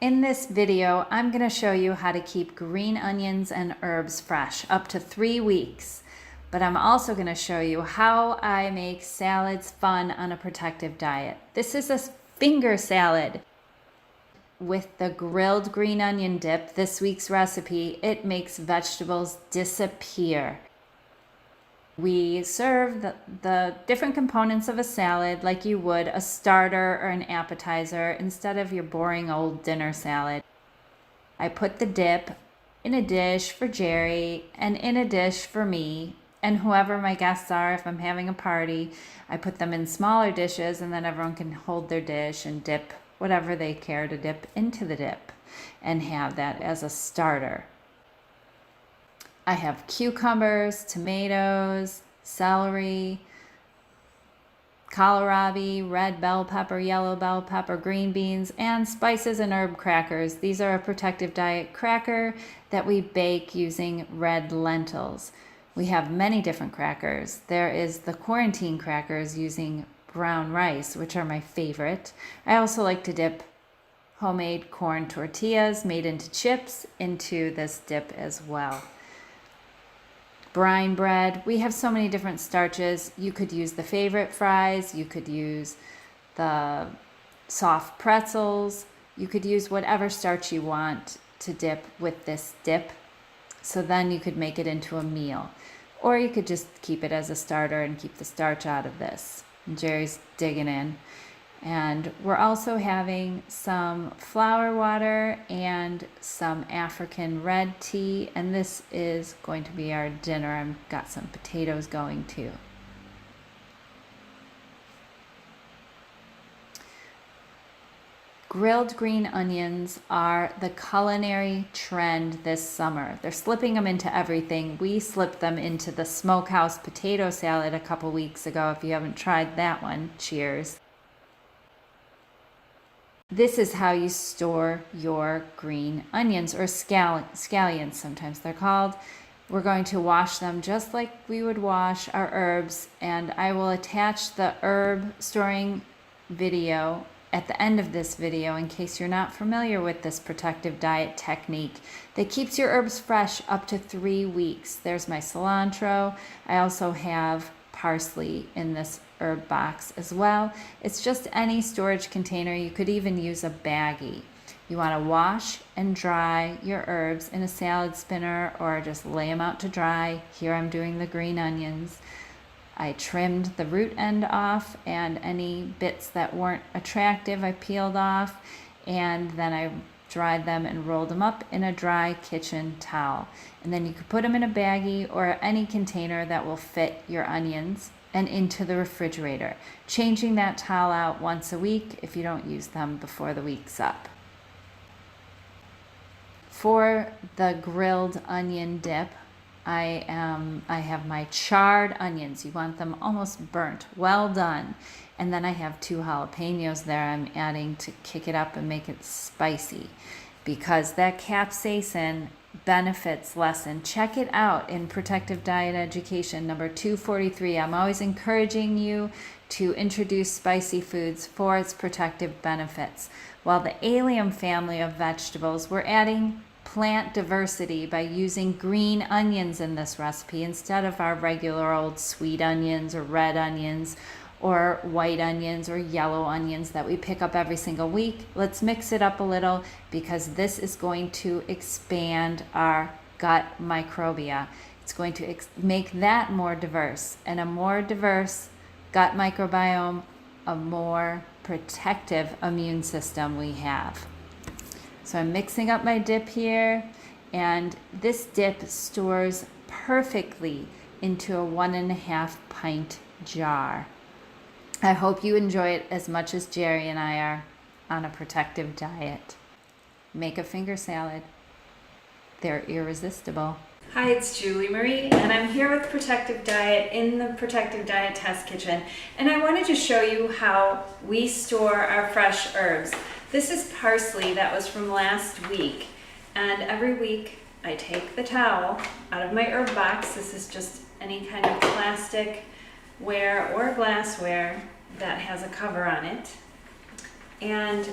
In this video, I'm going to show you how to keep green onions and herbs fresh up to 3 weeks. But I'm also going to show you how I make salads fun on a protective diet. This is a finger salad with the grilled green onion dip. This week's recipe, it makes vegetables disappear. We serve the different components of a salad like you would a starter or an appetizer instead of your boring old dinner salad. I put the dip in a dish for Jerry and in a dish for me and whoever my guests are. If I'm having a party, I put them in smaller dishes and then everyone can hold their dish and dip whatever they care to dip into the dip and have that as a starter. I have cucumbers, tomatoes, celery, kohlrabi, red bell pepper, yellow bell pepper, green beans, and spices and herb crackers. These are a protective diet cracker that we bake using red lentils. We have many different crackers. There is the quarantine crackers using brown rice, which are my favorite. I also like to dip homemade corn tortillas made into chips into this dip as well. Brine bread. We have so many different starches. You could use the favorite fries. You could use the soft pretzels. You could use whatever starch you want to dip with this dip. So then you could make it into a meal. Or you could just keep it as a starter and keep the starch out of this. And Jerry's digging in. And we're also having some flower water and some African red tea. And this is going to be our dinner. I've got some potatoes going too. Grilled green onions are the culinary trend this summer. They're slipping them into everything. We slipped them into the smokehouse potato salad a couple weeks ago. If you haven't tried that one, cheers. This is how you store your green onions, or scallions sometimes they're called. We're going to wash them just like we would wash our herbs, and I will attach the herb storing video at the end of this video in case you're not familiar with this protective diet technique that keeps your herbs fresh up to 3 weeks. There's my cilantro. I also have parsley in this herb box as well. It's just any storage container. You could even use a baggie. You want to wash and dry your herbs in a salad spinner or just lay them out to dry. Here I'm doing the green onions. I trimmed the root end off and any bits that weren't attractive I peeled off, and then I dried them and rolled them up in a dry kitchen towel. And then you could put them in a baggie or any container that will fit your onions and into the refrigerator, changing that towel out once a week if you don't use them before the week's up. For the grilled onion dip, I have my charred onions. You want them almost burnt, well done. And then I have 2 jalapenos there I'm adding to kick it up and make it spicy, because that capsaicin benefits lesson. Check it out in Protective Diet Education number 243. I'm always encouraging you to introduce spicy foods for its protective benefits. While the allium family of vegetables, we're adding plant diversity by using green onions in this recipe instead of our regular old sweet onions or red onions or white onions or yellow onions that we pick up every single week. Let's mix it up a little because this is going to expand our gut microbiota. It's going to make that more diverse, and a more diverse gut microbiome, a more protective immune system we have. So I'm mixing up my dip here, and this dip stores perfectly into a 1.5 pint jar. I hope you enjoy it as much as Jerry and I are on a protective diet. Make a finger salad. They're irresistible. Hi, it's Julie Marie, and I'm here with Protective Diet in the Protective Diet Test Kitchen, and I wanted to show you how we store our fresh herbs. This is parsley that was from last week, and every week I take the towel out of my herb box. This is just any kind of plastic ware or glassware that has a cover on it, and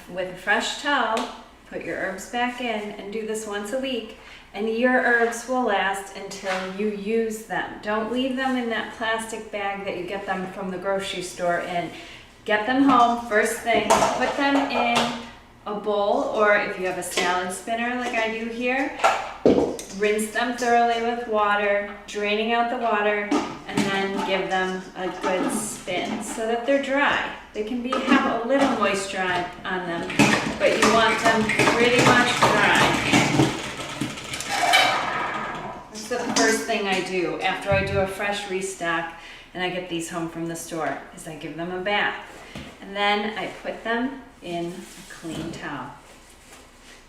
with a fresh towel, put your herbs back in and do this once a week, and your herbs will last until you use them. Don't leave them in that plastic bag that you get them from the grocery store in. Get them home first thing, put them in a bowl, or if you have a salad spinner like I do here, rinse them thoroughly with water, draining out the water, and then give them a good spin so that they're dry. They can have a little moisture on them, but you want them pretty much dry. That's the first thing I do after I do a fresh restock and I get these home from the store, is I give them a bath. And then I put them in a clean towel.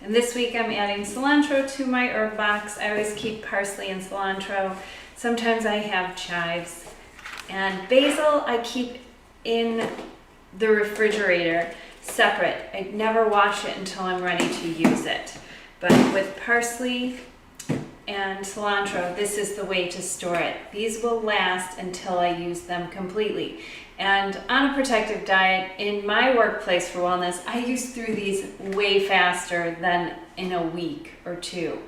And this week I'm adding cilantro to my herb box. I always keep parsley and cilantro. Sometimes I have chives. And basil I keep in the refrigerator separate. I never wash it until I'm ready to use it. But with parsley and cilantro, this is the way to store it. These will last until I use them completely. And on a protective diet, in my workplace for wellness, I use through these way faster than in a week or two.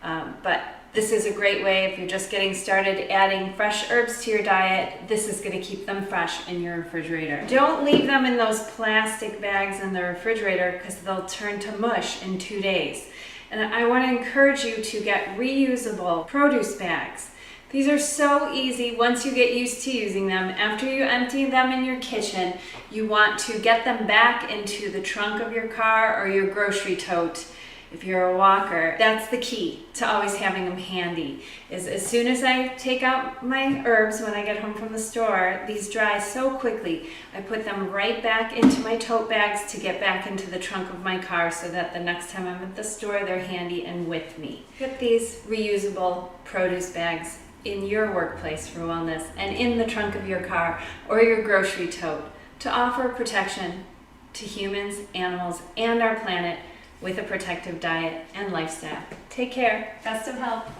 But this is a great way if you're just getting started adding fresh herbs to your diet. This is going to keep them fresh in your refrigerator. Don't leave them in those plastic bags in the refrigerator because they'll turn to mush in 2 days. And I want to encourage you to get reusable produce bags. These are so easy once you get used to using them. After you empty them in your kitchen, you want to get them back into the trunk of your car or your grocery tote if you're a walker. That's the key to always having them handy, is as soon as I take out my herbs when I get home from the store, these dry so quickly, I put them right back into my tote bags to get back into the trunk of my car so that the next time I'm at the store, they're handy and with me. Get these reusable produce bags in your workplace for wellness and in the trunk of your car or your grocery tote to offer protection to humans, animals, and our planet with a protective diet and lifestyle. Take care. Best of health.